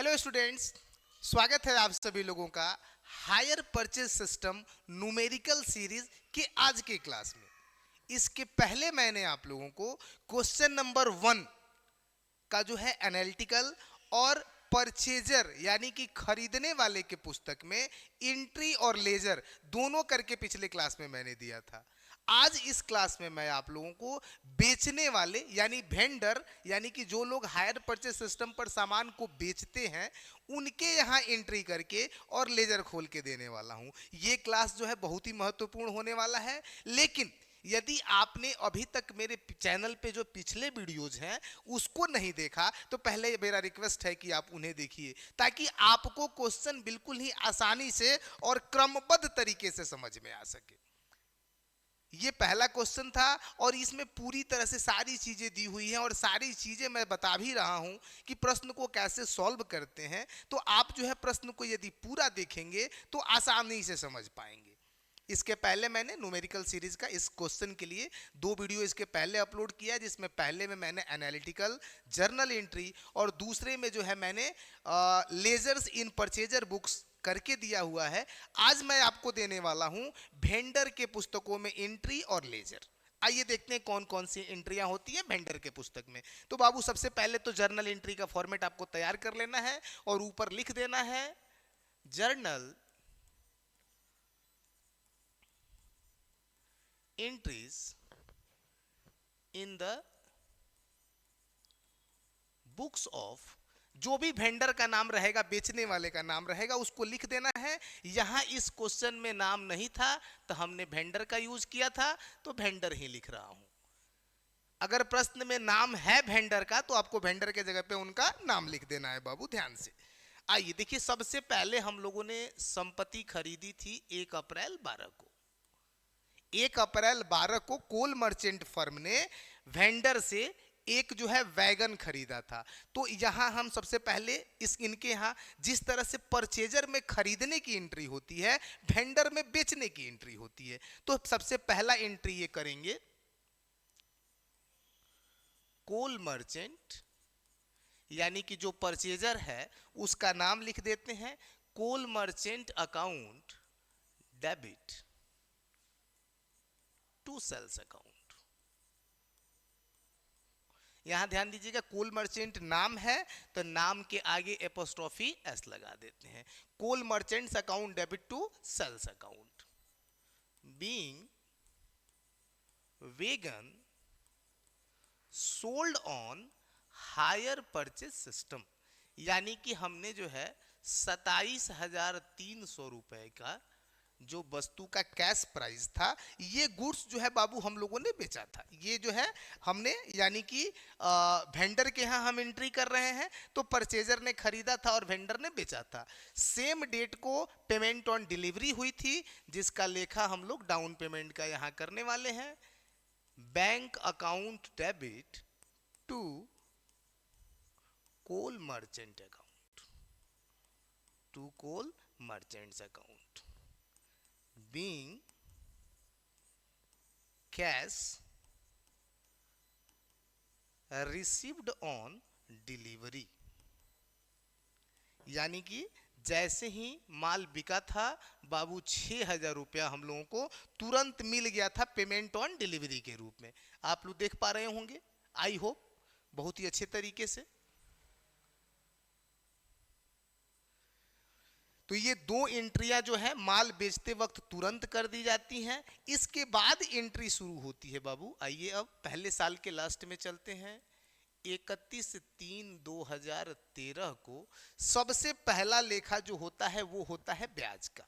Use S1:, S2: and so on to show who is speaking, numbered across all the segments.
S1: Hello students, स्वागत है आप सभी लोगों का higher purchase system numerical series के आज के क्लास में। इसके पहले मैंने आप लोगों को क्वेश्चन नंबर 1 का जो है एनालिटिकल और परचेजर यानी कि खरीदने वाले के पुस्तक में एंट्री और लेजर दोनों करके पिछले क्लास में मैंने दिया था। आज इस क्लास में मैं आप लोगों को बेचने वाले यानी वेंडर यानी कि जो लोग हायर परचेज सिस्टम पर सामान को बेचते हैं उनके यहाँ एंट्री करके और लेजर खोल के देने वाला हूँ। ये क्लास जो है बहुत ही महत्वपूर्ण होने वाला है। लेकिन यदि आपने अभी तक मेरे चैनल पे जो पिछले वीडियोज हैं उसको नहीं देखा तो पहले मेरा रिक्वेस्ट है कि आप उन्हें देखिए ताकि आपको क्वेश्चन बिल्कुल ही आसानी से और क्रमबद्ध तरीके से समझ में आ सके। ये पहला क्वेश्चन था और इसमें पूरी तरह से सारी चीजें दी हुई हैं और सारी चीजें मैं बता भी रहा हूं कि प्रश्न को कैसे सॉल्व करते हैं। तो आप जो है प्रश्न को यदि पूरा देखेंगे तो आसानी से समझ पाएंगे। इसके पहले मैंने न्यूमेरिकल सीरीज का इस क्वेश्चन के लिए 2 वीडियो इसके पहले अपलोड किया है, जिसमें पहले में मैंने एनालिटिकल जर्नल एंट्री और दूसरे में जो है मैंने लेजर्स इन परचेजर बुक्स करके दिया हुआ है। आज मैं आपको देने वाला हूं वेंडर के पुस्तकों में एंट्री और लेजर। आइए देखते हैं कौन कौन सी एंट्रियां होती है वेंडर के पुस्तक में। तो बाबू सबसे पहले तो जर्नल एंट्री का फॉर्मेट आपको तैयार कर लेना है और ऊपर लिख देना है journal entries in the books of. जो भी वेंडर का नाम रहेगा, बेचने वाले का नाम रहेगा, उसको लिख देना है। यहां इस क्वेश्चन में नाम नहीं था तो हमने वेंडर का यूज किया था तो वेंडर ही लिख रहा हूं। अगर प्रश्न में नाम है वेंडर का तो आपको वेंडर के जगह पे उनका नाम लिख देना है बाबू, ध्यान से। आइए देखिए, सबसे पहले हम लोगों ने संपत्ति खरीदी थी 1 अप्रैल 12 को। 1 अप्रैल 12 को कोल मर्चेंट फर्म ने वेंडर से एक जो है वैगन खरीदा था। तो यहां हम सबसे पहले इनके यहां जिस तरह से परचेजर में खरीदने की एंट्री होती है, वेंडर में बेचने की एंट्री होती है। तो सबसे पहला एंट्री ये करेंगे, कोल मर्चेंट यानी कि जो परचेजर है उसका नाम लिख देते हैं coal merchant account debit to sales account. यहां ध्यान दीजिएगा, कोल मर्चेंट नाम है तो नाम के आगे एपोस्ट्रोफी एस लगा देते हैं। Coal merchants account debit to sales account being wagon sold on hire purchase system. यानी कि हमने जो है 27,300 रुपए का जो वस्तु का कैश प्राइस था, ये गुड्स जो है बाबू हम लोगों ने बेचा था। ये जो है हमने यानी कि वेंडर के यहाँ हम एंट्री कर रहे हैं तो परचेजर ने खरीदा था और वेंडर ने बेचा था। सेम डेट को पेमेंट ऑन डिलीवरी हुई थी, जिसका लेखा हम लोग डाउन पेमेंट का यहाँ करने वाले हैं। Bank account debit to coal merchant account to coal merchants account being cash received on delivery. यानी कि जैसे ही माल बिका था बाबू 6,000 रुपया हम लोगों को तुरंत मिल गया था पेमेंट ऑन डिलीवरी के रूप में। आप लोग देख पा रहे होंगे, आई होप बहुत ही अच्छे तरीके से। तो ये 2 एंट्रियां जो है माल बेचते वक्त तुरंत कर दी जाती हैं। इसके बाद एंट्री शुरू होती है बाबू। आइए अब पहले साल के लास्ट में चलते हैं। 31/3/2013 को सबसे पहला लेखा जो होता है वो होता है ब्याज का।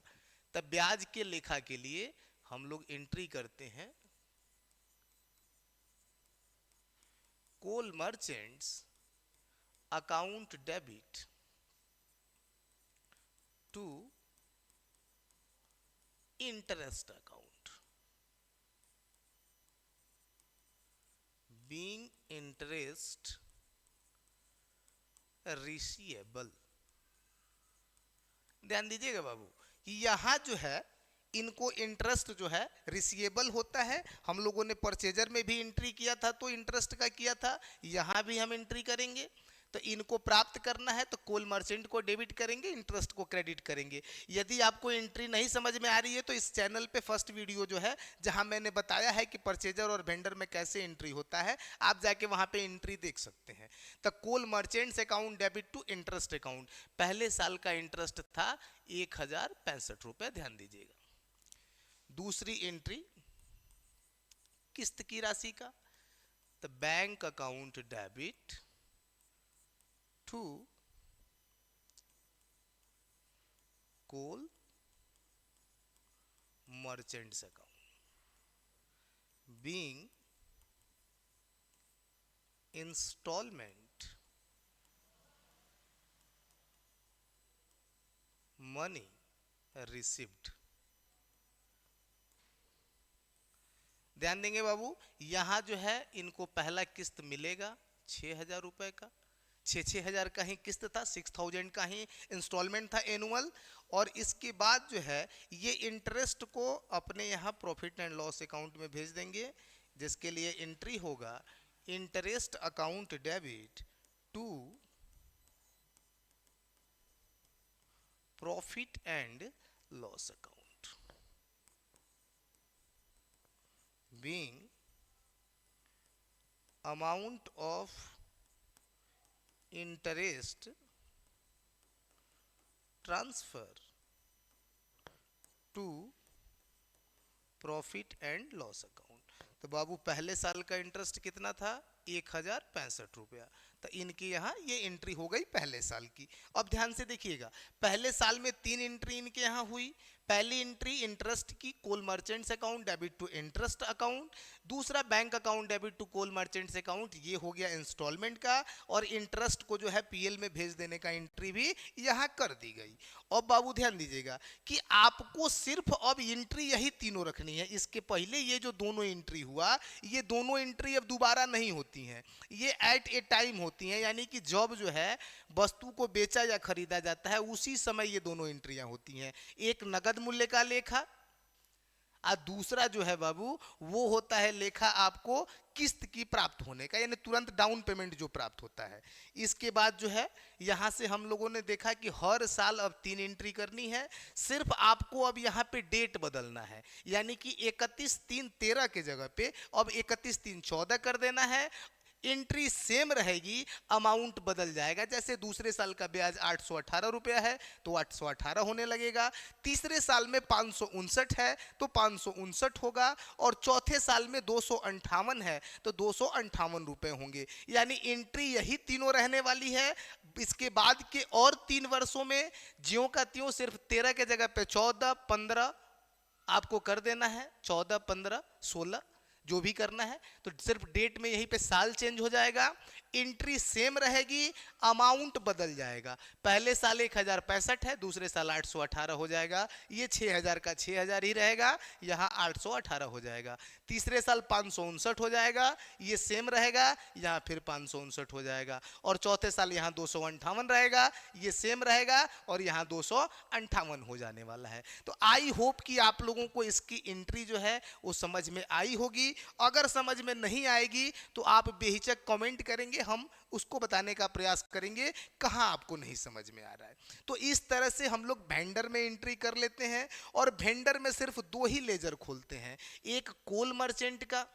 S1: तब ब्याज के लेखा के लिए हम लोग एंट्री करते हैं coal merchants account debit to interest account being interest receivable. ध्यान दीजिएगा बाबू कि यहां जो है इनको इंटरेस्ट जो है रिसीवेबल होता है। हम लोगों ने परचेजर में भी एंट्री किया था तो इंटरेस्ट का किया था, यहां भी हम एंट्री करेंगे। तो इनको प्राप्त करना है तो कोल मर्चेंट को डेबिट करेंगे, इंटरेस्ट को क्रेडिट करेंगे। यदि आपको एंट्री नहीं समझ में आ रही है तो इस चैनल पे फर्स्ट वीडियो जो है जहां मैंने बताया है कि परचेजर और वेंडर में कैसे एंट्री होता है, आप जाके वहां पे एंट्री देख सकते हैं। तो coal merchants account debit to interest account, पहले साल का इंटरेस्ट था 1065 रुपए, ध्यान दीजिएगा। दूसरी एंट्री किस्त की राशि का, तो bank account debit to coal merchants account being instalment money received. ध्यान देंगे बाबू, यहां जो है इनको पहला किस्त मिलेगा 6,000 रुपए का, 6,000 का ही किस्त था, 6,000 का ही इंस्टॉलमेंट था एनुअल। और इसके बाद जो है ये इंटरेस्ट को अपने यहाँ प्रॉफिट एंड लॉस अकाउंट में भेज देंगे, जिसके लिए एंट्री होगा interest account debit to profit and loss account being amount of interest transfer to profit and loss account. तो बाबू पहले साल का इंटरेस्ट कितना था 1065 रुपया, तो इनकी यहाँ ये एंट्री हो गई पहले साल की। अब ध्यान से देखिएगा, पहले साल में 3 एंट्री इनके यहाँ हुई। पहली एंट्री इंटरेस्ट की, coal merchants account debit to interest account. दूसरा bank account debit to coal merchants account, ये हो गया इंस्टॉलमेंट का। और इंटरेस्ट को जो है पीएल में भेज देने का एंट्री भी यहाँ कर दी गई। अब बाबू ध्यान दीजिएगा कि आपको सिर्फ अब एंट्री यही तीनों रखनी है। इसके पहले ये जो दोनों एंट्री हुआ, ये दोनों एंट्री अब दोबारा नहीं होती हैं, ये एट ए टाइम होती हैं। यानी कि जब जो है वस्तु को बेचा या खरीदा जाता है उसी समय ये दोनों एंट्रियां होती हैं। एक नगद मूल्य का लेखा और दूसरा जो है बाबू वो होता है लेखा आपको किस्त की प्राप्त होने का, यानी तुरंत डाउन पेमेंट जो प्राप्त होता है। इसके बाद जो है यहां से हम लोगों ने देखा कि हर साल अब 3 एंट्री करनी है। सिर्फ आपको अब यहां पे डेट बदलना है, यानी कि 31/3/13 के जगह पे अब 31/3/14 कर देना है। एंट्री सेम रहेगी, अमाउंट बदल जाएगा। जैसे दूसरे साल का ब्याज 818 रुपया है तो 818 होने लगेगा, तीसरे साल में 559 है तो 559 होगा, और चौथे साल में 258 है तो 258 रुपए होंगे। यानी एंट्री यही तीनों रहने वाली है। इसके बाद के और 3 वर्षों में ज्यों का त्यों सिर्फ 13 के जगह पे 14, 15 आपको कर देना है, 14, 15, 16 जो भी करना है। तो सिर्फ डेट में यहीं पे साल चेंज हो जाएगा, एंट्री सेम रहेगी, अमाउंट बदल जाएगा। पहले साल 1065 है, दूसरे साल 818 हो जाएगा। ये 6000 का 6000 ही रहेगा, यहाँ 818 हो जाएगा। तीसरे साल 559 हो जाएगा, ये सेम रहेगा, यहाँ फिर 559 हो जाएगा। और चौथे साल यहाँ 258 रहेगा, ये सेम रहेगा, और यहाँ 258 हो जाने वाला है। तो आई होप कि आप लोगों को इसकी एंट्री जो है वो समझ में आई होगी। अगर समझ में नहीं आएगी तो आप बेहिचक कमेंट करेंगे, हम उसको बताने का प्रयास करेंगे कहां आपको नहीं समझ में आ रहा है। तो इस तरह से हम लोग वेंडर में एंट्री कर लेते हैं, और वेंडर में सिर्फ 2 ही लेजर खोलते हैं, एक कोल मर्चेंट का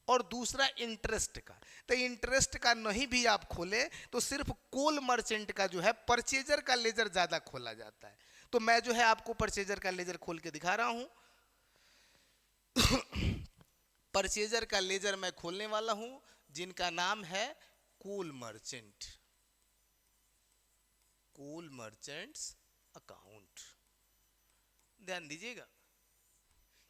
S1: और दूसरा इंटरेस्ट का। तो इंटरेस्ट का नहीं भी आप खोले तो सिर्फ कोल मर्चेंट का जो है परचेजर का लेजर ज्यादा खोला जाता है। तो मैं जो है आपको परचेजर का लेजर खोल के दिखा रहा हूं। परचेजर का लेजर मैं खोलने वाला हूं, जिनका नाम है कोल मर्चेंट, कोल मर्चेंट्स अकाउंट। ध्यान दीजिएगा,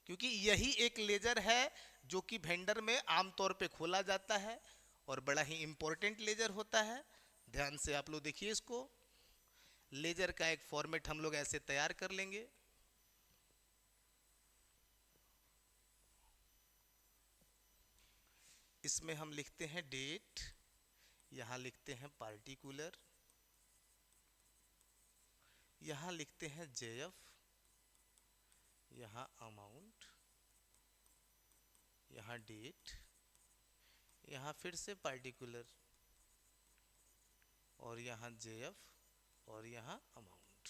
S1: क्योंकि यही एक लेजर है जो कि वेंडर में आमतौर पे खोला जाता है और बड़ा ही इंपॉर्टेंट लेजर होता है। ध्यान से आप लोग देखिए इसको। लेजर का एक फॉर्मेट हम लोग ऐसे तैयार कर लेंगे। इसमें हम लिखते हैं डेट, यहां लिखते हैं पार्टिकुलर, यहां लिखते हैं जेएफ, यहां अमाउंट, यहां डेट, यहां फिर से पार्टिकुलर, और यहाँ JF और यहाँ अमाउंट।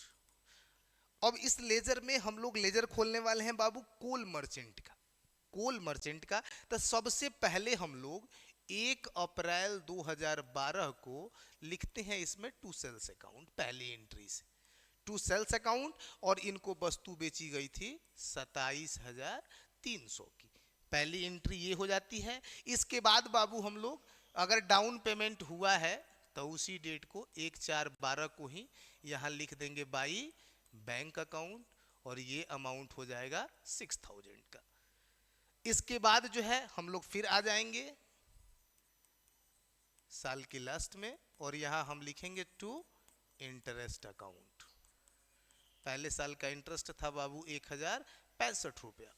S1: अब इस लेजर में हम लोग लेजर खोलने वाले हैं बाबू कोल मर्चेंट का। कोल मर्चेंट का तो सबसे पहले हम लोग 1 अप्रैल 2012 को लिखते हैं इसमें टू सेल्स अकाउंट पहली एंट्री से। टू सेल्स अकाउंट और इनको वस्तु बेची गई थी 27,300 की। पहली एंट्री ये हो जाती है। इसके बाद बाबू हम लोग अगर डाउन पेमेंट हुआ है तो उसी डेट को 1/4/12 को ही यहाँ लिख देंगे बाई बैंक अकाउंट और ये अमाउंट हो जाएगा 6,000 का। इसके बाद जो है हम लोग फिर आ जाएंगे साल की लास्ट में और यहाँ हम लिखेंगे टू इंटरेस्ट अकाउंट। पहले साल का इंटरेस्ट था बाबू 1,065 रुपया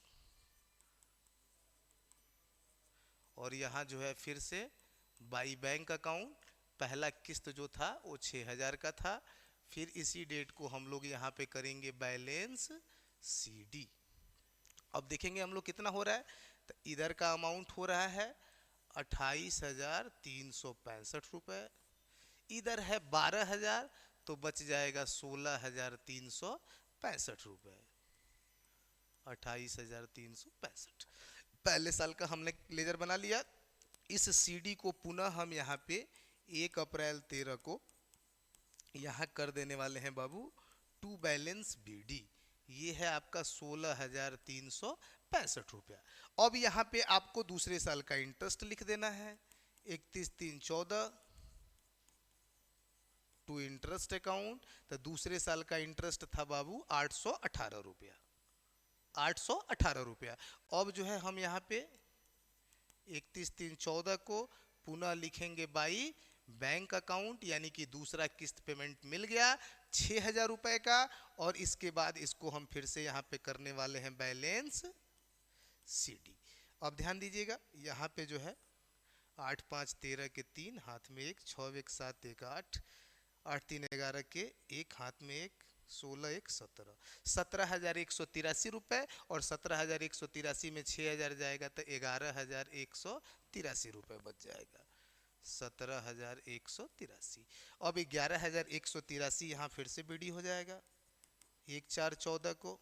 S1: और यहाँ जो है फिर से बाई बैंक अकाउंट पहला किस्त जो था वो 6,000 का था। फिर इसी डेट को हम लोग यहाँ पे करेंगे बैलेंस CD। अब देखेंगे हम लोग कितना हो रहा है तो इधर का अमाउंट हो रहा है 28,365 रुपए। इधर है 12,000 तो बच जाएगा 16,365 रुपए। 28,365 पहले साल का हमने लेजर बना लिया। इस CD को पुनः हम यहाँ पे 1 अप्रैल 13 को यहाँ कर देने वाले हैं बाबू टू बैलेंस BD। ये है आपका 16,365 रुपया। अब यहाँ पे आपको दूसरे साल का इंटरेस्ट लिख देना है 31/3/14 टू इंटरेस्ट अकाउंट। तो दूसरे साल का इंटरेस्ट था बाबू 818 रुपया। 818 रुपया। अब जो है हम यहाँ पे 31/3/14 को पुनः लिखेंगे बाई बैंक अकाउंट यानी कि दूसरा किस्त पेमेंट मिल गया 6,000 रुपए का और इसके बाद इसको हम फिर से यहाँ पे करने वाले हैं बैलेंस CD। अब ध्यान दीजिएगा यहाँ पे जो है 8/5/13 के 3 हाथ में 1, 6 1 7 1 8, 8 3 11 के 1 हाथ में 1, 16 1 17, 17,183 रुपए और 17,183 में 6,000 जाएगा तो 11,183 रुपए बच जाएगा। 17,183। अब 11,183 यहाँ फिर से BD हो जाएगा 1/4/14 को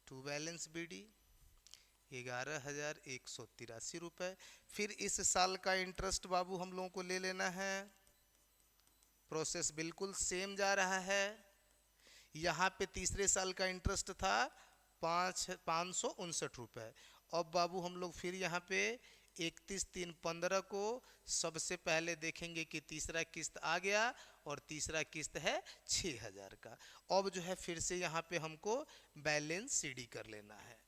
S1: टू बैलेंस BD 11,183 रुपए। फिर इस साल का इंटरेस्ट बाबू हम लोगों को ले लेना है। प्रोसेस बिल्कुल सेम जा रहा है। यहाँ पे तीसरे साल का इंटरेस्ट था 559 रुपए। अब बाबू हम लोग फिर यहाँ पे 31/3/15 को सबसे पहले देखेंगे कि तीसरा किस्त आ गया और तीसरा किस्त है 6,000 का। अब जो है फिर से यहाँ पे हमको बैलेंस CD कर लेना है।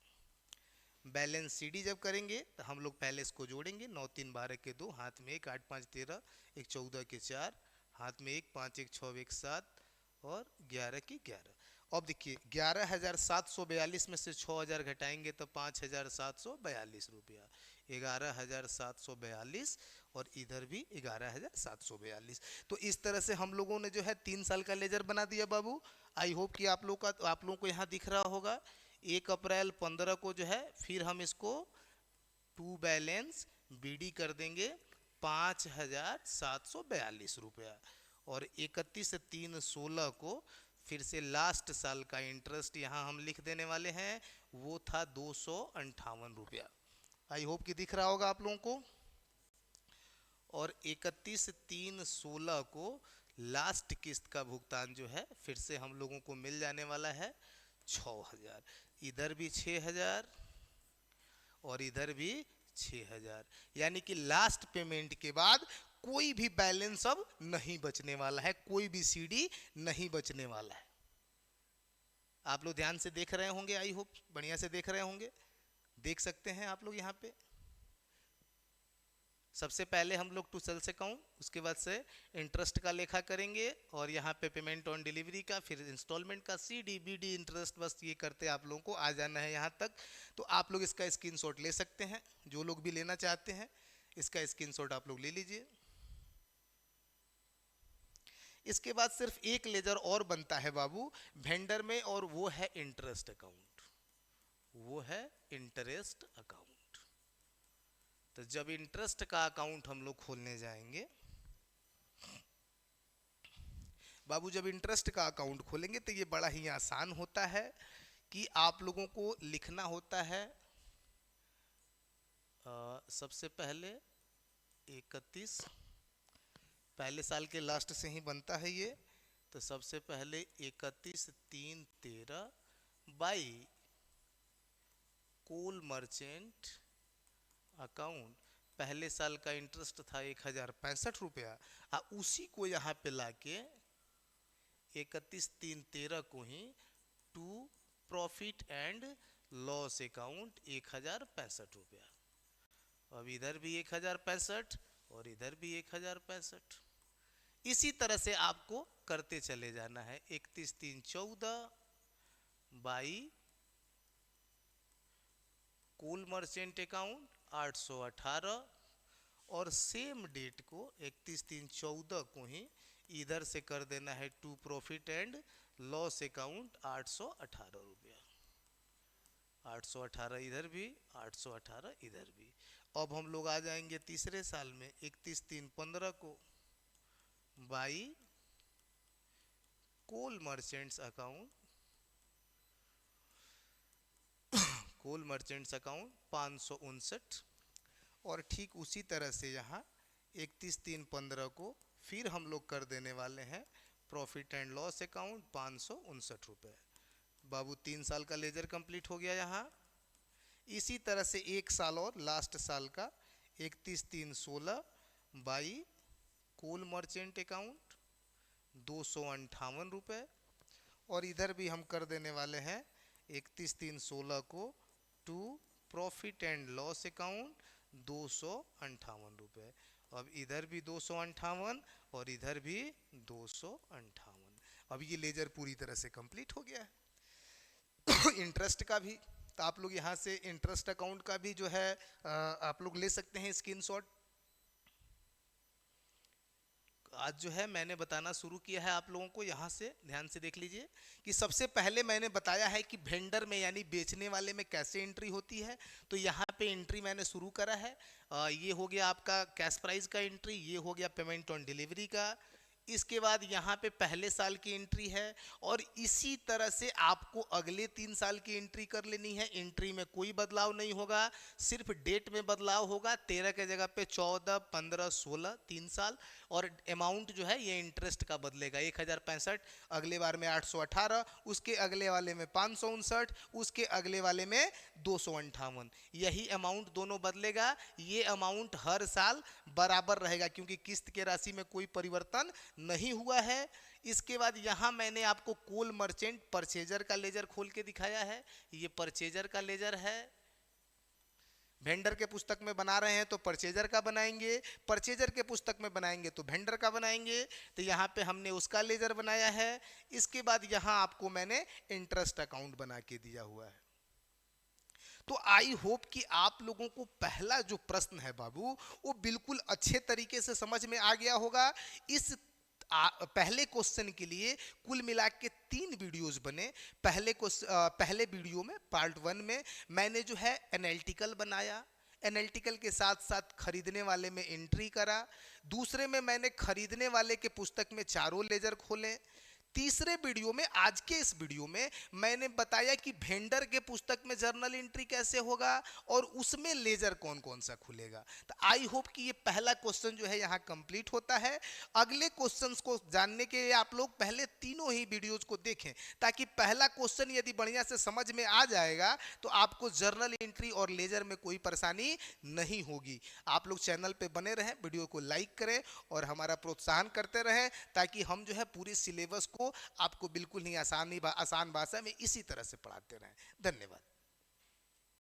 S1: बैलेंस CD जब करेंगे तो हम लोग पहले इसको जोड़ेंगे 9 3 12 के 2 हाथ में 1, 8 5 13, 1 14 के 4 हाथ में 1, 5 1 6 1 7 और 11 की 11। अब देखिए 11,742 में से 6,000 घटाएंगे तो 5,742 रुपया। 11,742 और इधर भी 11,742। तो इस तरह से हम लोगों ने जो है 3 साल का लेजर बना दिया बाबू। आई होप कि आप लोगों को यहाँ दिख रहा होगा। 1 अप्रैल 15 को जो है फिर हम इसको टू बैलेंस BD कर देंगे 5,742 रुपया और 31/3/16 को फिर से लास्ट साल का इंटरेस्ट यहाँ हम लिख देने वाले हैं वो था 258 रुपया। आई होप कि दिख रहा होगा आप लोगों को। और 31/3/16 को लास्ट किस्त का भुगतान जो है फिर से हम लोगों को मिल जाने वाला है 6,000। इधर भी 6,000 और इधर भी 6,000 यानी कि लास्ट पेमेंट के बाद कोई भी बैलेंस अब नहीं बचने वाला है, कोई भी CD नहीं बचने वाला है। आप लोग ध्यान से देख रहे होंगे, आई होप बढ़िया से देख रहे होंगे। देख सकते हैं आप लोग यहाँ पे सबसे पहले हम लोग टू सेल्स अकाउंट, उसके बाद से इंटरेस्ट का लेखा करेंगे और यहाँ पे पेमेंट ऑन डिलीवरी का, फिर इंस्टॉलमेंट का CD BD इंटरेस्ट, बस ये करते आप लोगों को आ जाना है यहाँ तक। तो आप लोग इसका स्क्रीनशॉट ले सकते हैं, जो लोग भी लेना चाहते हैं इसका स्क्रीनशॉट आप लोग ले लीजिए। इसके बाद सिर्फ एक लेजर और बनता है बाबू वेंडर में और वो है इंटरेस्ट अकाउंट। वो है इंटरेस्ट अकाउंट। तो जब इंटरेस्ट का अकाउंट हम लोग खोलने जाएंगे बाबू, जब इंटरेस्ट का अकाउंट खोलेंगे तो ये बड़ा ही आसान होता है कि आप लोगों को लिखना होता है सबसे पहले 31, पहले साल के लास्ट से ही बनता है ये, तो सबसे पहले 31/3/13 बाई कोल मर्चेंट अकाउंट। पहले साल का इंटरेस्ट था 1065 रुपया, उसी को यहाँ पे लाके 31/3/13 को ही to profit and loss account 1065 रुपया। अब इधर भी 1065 और इधर भी 1065। इसी तरह से आपको करते चले जाना है। 31/3/14 बाई कोल मर्चेंट अकाउंट 818, और सेम डेट को 31/3/14 को ही इधर से कर देना है to profit and loss account 818 रुपया। 818 इधर भी, 818 इधर भी। अब हम लोग आ जाएंगे तीसरे साल में 31/3/15 को by coal merchants account, coal merchants account 559, और ठीक उसी तरह से यहाँ 31/3/15 को फिर हम लोग कर देने वाले हैं प्रॉफिट एंड लॉस अकाउंट 559 रुपये। बाबू 3 साल का लेजर कंप्लीट हो गया यहाँ। इसी तरह से एक साल और लास्ट साल का 31/3/16 बाई कोल मर्चेंट अकाउंट 258 रुपये, और इधर भी हम कर देने वाले हैं 31/3/16 को to profit and loss account 258 रुपये। अब इधर भी 258 और इधर भी 258। अब ये लेजर पूरी तरह से कंप्लीट हो गया है। इंटरेस्ट का भी, तो आप लोग यहाँ से इंटरेस्ट अकाउंट का भी जो है आप लोग ले सकते हैं स्क्रीनशॉट। आज जो है मैंने बताना शुरू किया है आप लोगों को, यहाँ से ध्यान से देख लीजिए कि सबसे पहले मैंने बताया है कि वेंडर में यानी बेचने वाले में कैसे एंट्री होती है। तो यहाँ पे एंट्री मैंने शुरू करा है। ये हो गया आपका कैश प्राइस का एंट्री, ये हो गया पेमेंट ऑन डिलीवरी का। इसके बाद यहाँ पे पहले साल की एंट्री है, और इसी तरह से आपको अगले 3 साल की एंट्री कर लेनी है। एंट्री में कोई बदलाव नहीं होगा, सिर्फ डेट में बदलाव होगा। 13 के जगह पे 14, 15, 16 3 साल, और अमाउंट जो है ये इंटरेस्ट का बदलेगा। 1065, अगले बार में 818, उसके अगले वाले में 559, उसके अगले वाले में 258। यही अमाउंट दोनों बदलेगा। ये अमाउंट हर साल बराबर रहेगा क्योंकि किस्त के राशि में कोई परिवर्तन नहीं हुआ है। इसके बाद यहां मैंने आपको कोल मर्चेंट परचेजर का लेजर खोल के दिखाया है। ये परचेजर का लेजर है। वेंडर के पुस्तक में बना रहे हैं तो परचेजर का बनाएंगे, परचेजर के पुस्तक में बनाएंगे तो वेंडर का बनाएंगे। तो यहाँ पे हमने उसका लेजर बनाया है। इसके बाद यहाँ आपको मैंने इंटरेस्ट अकाउंट बना के दिया हुआ है। तो आई होप कि आप लोगों को पहला जो प्रश्न है बाबू वो बिल्कुल अच्छे तरीके से समझ में आ गया होगा। इस पहले क्वेश्चन के लिए कुल मिला के 3 वीडियोस बने। पहले वीडियो में पार्ट 1 में मैंने जो है एनालिटिकल बनाया, एनालिटिकल के साथ साथ खरीदने वाले में एंट्री करा। दूसरे में मैंने खरीदने वाले के पुस्तक में चारों लेजर खोले। तीसरे वीडियो में, आज के इस वीडियो में मैंने बताया कि वेंडर के पुस्तक में जर्नल एंट्री कैसे होगा और उसमें लेजर कौन कौन सा खुलेगा। तो आई होप कि ये पहला क्वेश्चन जो है यहाँ कंप्लीट होता है। अगले क्वेश्चंस को जानने के लिए आप लोग पहले तीनों ही वीडियोज को देखें, ताकि पहला क्वेश्चन यदि बढ़िया से समझ में आ जाएगा तो आपको जर्नल एंट्री और लेजर में कोई परेशानी नहीं होगी। आप लोग चैनल पे बने रहें, वीडियो को लाइक करें और हमारा प्रोत्साहन करते रहें, ताकि हम जो है पूरे सिलेबस को आपको बिल्कुल ही आसान भाषा में इसी तरह से पढ़ाते रहें। धन्यवाद।